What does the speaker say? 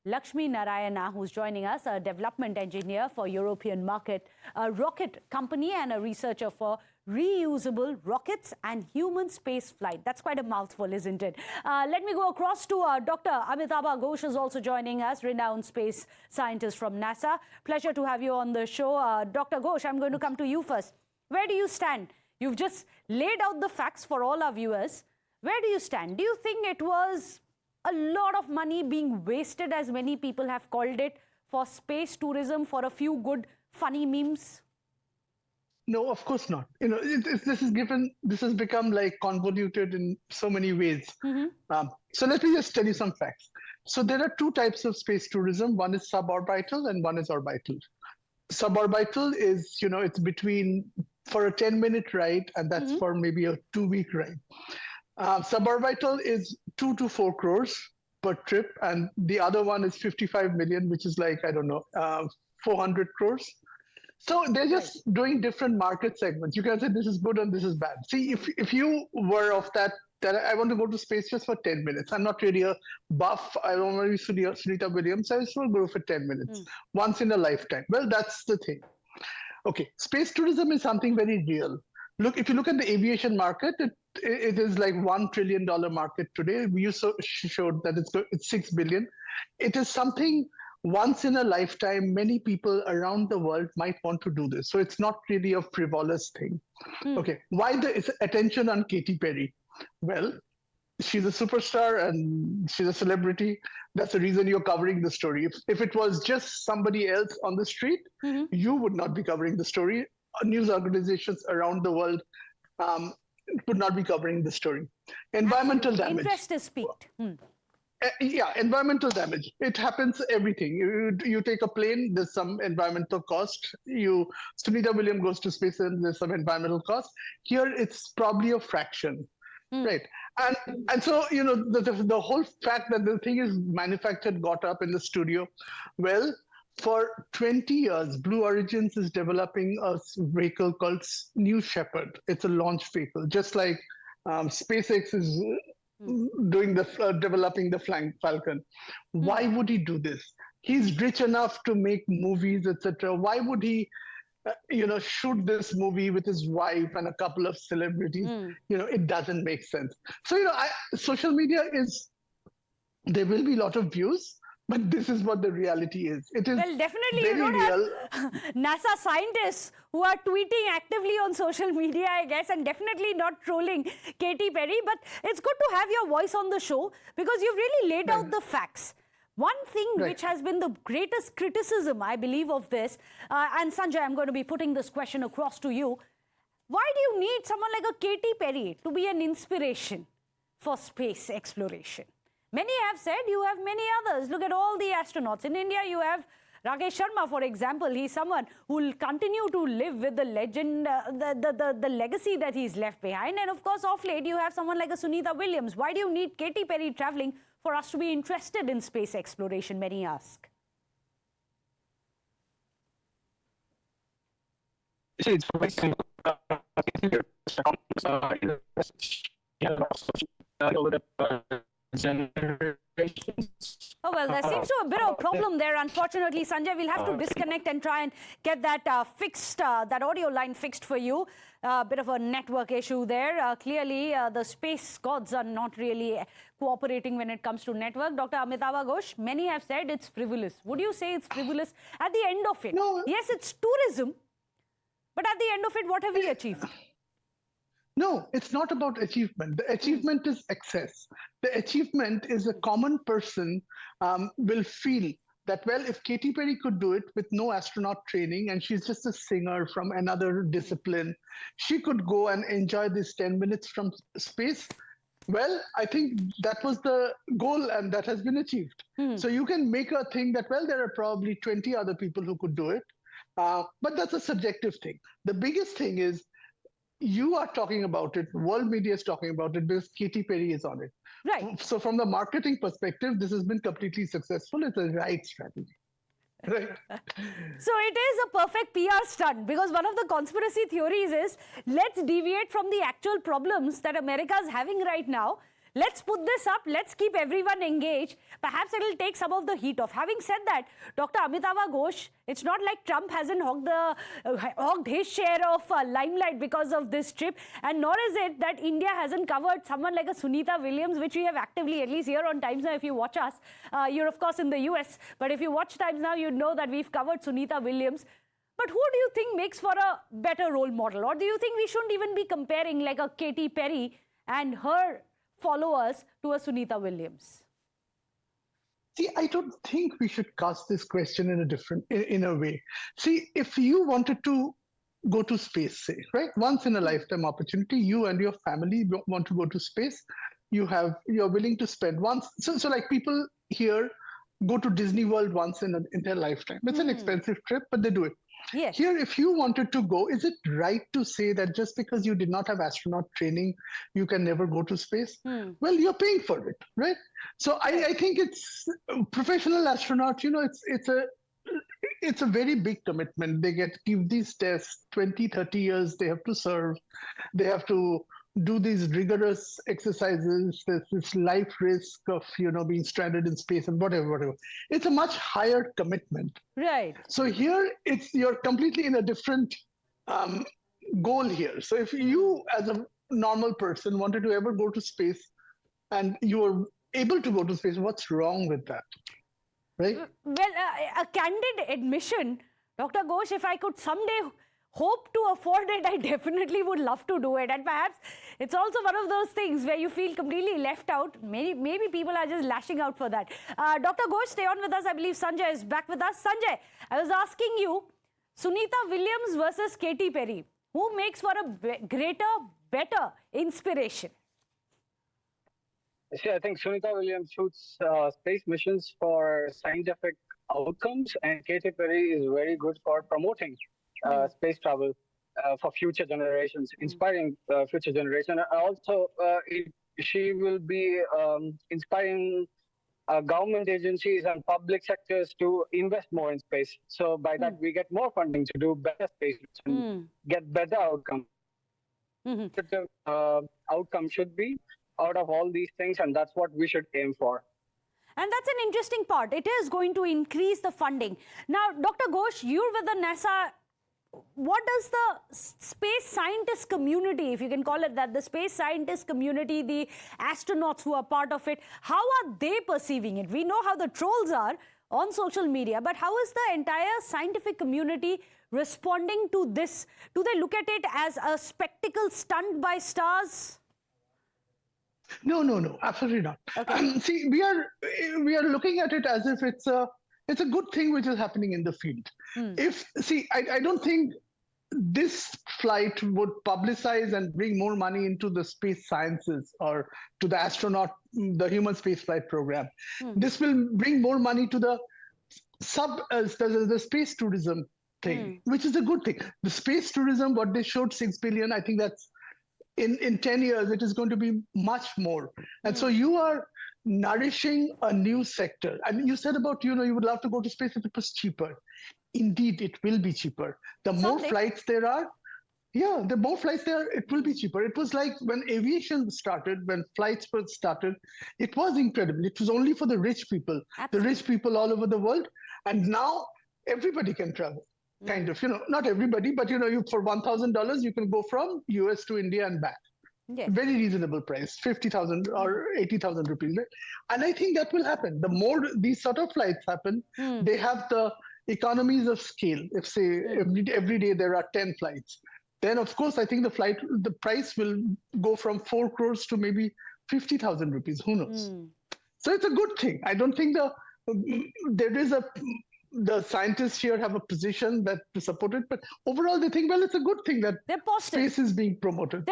Lakshmi Narayana, who's joining us, a development engineer for European market, a rocket company and a researcher for reusable rockets and human space flight. That's quite a mouthful, isn't it? Let me go across to Dr. Amitabha Ghosh is also joining us, renowned space scientist from NASA. Pleasure to have you on the show. Dr. Ghosh, I'm going to come to you first. Where do you stand? You've just laid out the facts for all our viewers. Where do you stand? Do you think it was a lot of money being wasted, as many people have called it, for space tourism, for a few good, funny memes? No, of course not. You know, this has become like convoluted in so many ways. So let me just tell you some facts. So there are two types of space tourism. One is suborbital and one is orbital. Suborbital is, you know, it's between for a 10-minute ride, and that's for maybe a 2-week ride. Suborbital is 2 to 4 crores per trip, and the other one is 55 million, which is like, I don't know, 400 crores. So they're just doing different market segments. You can say this is good and this is bad. See, if you were of that I want to go to space just for 10 minutes. I'm not really a buff. I don't want to be Sunita Williams. I just want to go for 10 minutes once in a lifetime. Well, that's the thing. Okay, space tourism is something very real. Look, if you look at the aviation market, it is like $1 trillion market today. You showed that it's 6 billion. It is something once in a lifetime. Many people around the world might want to do this. So it's not really a frivolous thing. Okay, why the attention on Katy Perry? Well, she's a superstar and she's a celebrity. That's the reason you're covering the story. If it was just somebody else on the street, you would not be covering the story. News organizations around the world would not be covering the story. Environmental damage. Interest is piqued. Yeah, environmental damage. It happens everything. You take a plane, there's some environmental cost. Sunita Williams goes to space and there's some environmental cost. Here, it's probably a fraction. Right. And so, you know, the whole fact that the thing is manufactured, got up in the studio. Well, for 20 years, Blue Origins is developing a vehicle called New Shepard. It's a launch vehicle, just like SpaceX is doing developing the Falcon. Why would he do this? He's rich enough to make movies, etc. Why would he shoot this movie with his wife and a couple of celebrities? It doesn't make sense. So, social media there will be a lot of views, but this is what the reality is. It is well, definitely very you don't real. have NASA scientists who are tweeting actively on social media, I guess, and definitely not trolling Katy Perry. But it's good to have your voice on the show because you've really laid out the facts. One thing which has been the greatest criticism, I believe, of this, and Sanjay, I'm going to be putting this question across to you. Why do you need someone like a Katy Perry to be an inspiration for space exploration? Many have said you have many others. Look at all the astronauts. In India, you have Rakesh Sharma, for example. He's someone who will continue to live with the legend, the legacy that he's left behind. And of course, off late, you have someone like a Sunita Williams. Why do you need Katy Perry traveling for us to be interested in space exploration, many ask? It's very simple. Oh, well, there seems to be a bit of a problem there, unfortunately. Sanjay, we'll have to disconnect and try and get that fixed, that audio line fixed for you. A bit of a network issue there. Clearly, the space gods are not really cooperating when it comes to network. Dr. Amitabha Ghosh, many have said it's frivolous. Would you say it's frivolous at the end of it? No. Yes, it's tourism, but at the end of it, what have we achieved? No, it's not about achievement. The achievement is excess. The achievement is a common person will feel that, well, if Katy Perry could do it with no astronaut training and she's just a singer from another discipline, she could go and enjoy this 10 minutes from space. Well, I think that was the goal and that has been achieved. So you can make a thing that, well, there are probably 20 other people who could do it. But that's a subjective thing. The biggest thing is, you are talking about it, world media is talking about it because Katy Perry is on it. Right. So from the marketing perspective, this has been completely successful. It's a right strategy. Right. So it is a perfect PR stunt because one of the conspiracy theories is let's deviate from the actual problems that America is having right now. let's put this up, let's keep everyone engaged. Perhaps it'll take some of the heat off. Having said that, Dr. Amitabha Ghosh, it's not like Trump hasn't hogged his share of limelight because of this trip, and nor is it that India hasn't covered someone like a Sunita Williams, which we have actively, at least here on Times Now, if you watch us. You're of course in the US, but if you watch Times Now, you know that we've covered Sunita Williams. But who do you think makes for a better role model? Or do you think we shouldn't even be comparing like a Katy Perry and her followers to a Sunita Williams? See, I don't think we should cast this question in a way. See, if you wanted to go to space, say, right, once in a lifetime opportunity, you and your family want to go to space, you're willing to spend once. So like people here go to Disney World once in their lifetime. It's an expensive trip, but they do it. Yes. Here, if you wanted to go, is it right to say that just because you did not have astronaut training, you can never go to space? Well, you're paying for it, right? So I think it's professional astronaut, it's a very big commitment. They give these tests, 20, 30 years they have to serve. They have to do these rigorous exercises. There's this life risk of, being stranded in space and whatever. It's a much higher commitment. Right. So here, you're completely in a different goal here. So if you, as a normal person, wanted to ever go to space and you were able to go to space, what's wrong with that? Right? Well, a candid admission, Dr. Ghosh, if I could someday hope to afford it, I definitely would love to do it. And perhaps it's also one of those things where you feel completely left out. Maybe people are just lashing out for that. Dr. Ghosh, stay on with us. I believe Sanjay is back with us. Sanjay, I was asking you, Sunita Williams versus Katy Perry, who makes for a greater, better inspiration? See, I think Sunita Williams shoots space missions for scientific outcomes, and Katy Perry is very good for promoting space travel for future generations, inspiring future generations. Also, she will be inspiring government agencies and public sectors to invest more in space. So by that, we get more funding to do better space and get better outcomes. Outcome should be out of all these things, and that's what we should aim for. And that's an interesting part. It is going to increase the funding. Now, Dr. Ghosh, you're with the NASA. What does the space scientist community, if you can call it that, the space scientist community, the astronauts who are part of it, how are they perceiving it? We know how the trolls are on social media, but how is the entire scientific community responding to this? Do they look at it as a spectacle stunt by stars? No, absolutely not. Okay. See, we are looking at it as if it's a good thing which is happening in the field. I don't think this flight would publicize and bring more money into the space sciences or to the human space flight program. This will bring more money to the space tourism thing, which is a good thing. The space tourism, what they showed, 6 billion, I think that's in 10 years, it is going to be much more. And so you are nourishing a new sector. And you said about, you would love to go to space if it was cheaper. Indeed, it will be cheaper. The more flights there are, it will be cheaper. It was like when aviation started, when flights first started, it was incredible. It was only for the rich people, the rich people all over the world. And now everybody can travel. Kind of, not everybody, but for $1,000, you can go from US to India and back. Yes. Very reasonable price, 50,000 or 80,000 rupees. Right? And I think that will happen. The more these sort of flights happen, they have the economies of scale. If say every day there are 10 flights, then of course I think the price will go from 4 crores to maybe 50,000 rupees. Who knows? So it's a good thing. I don't think the scientists here have a position to support it, but overall they think, well, it's a good thing that space is being promoted.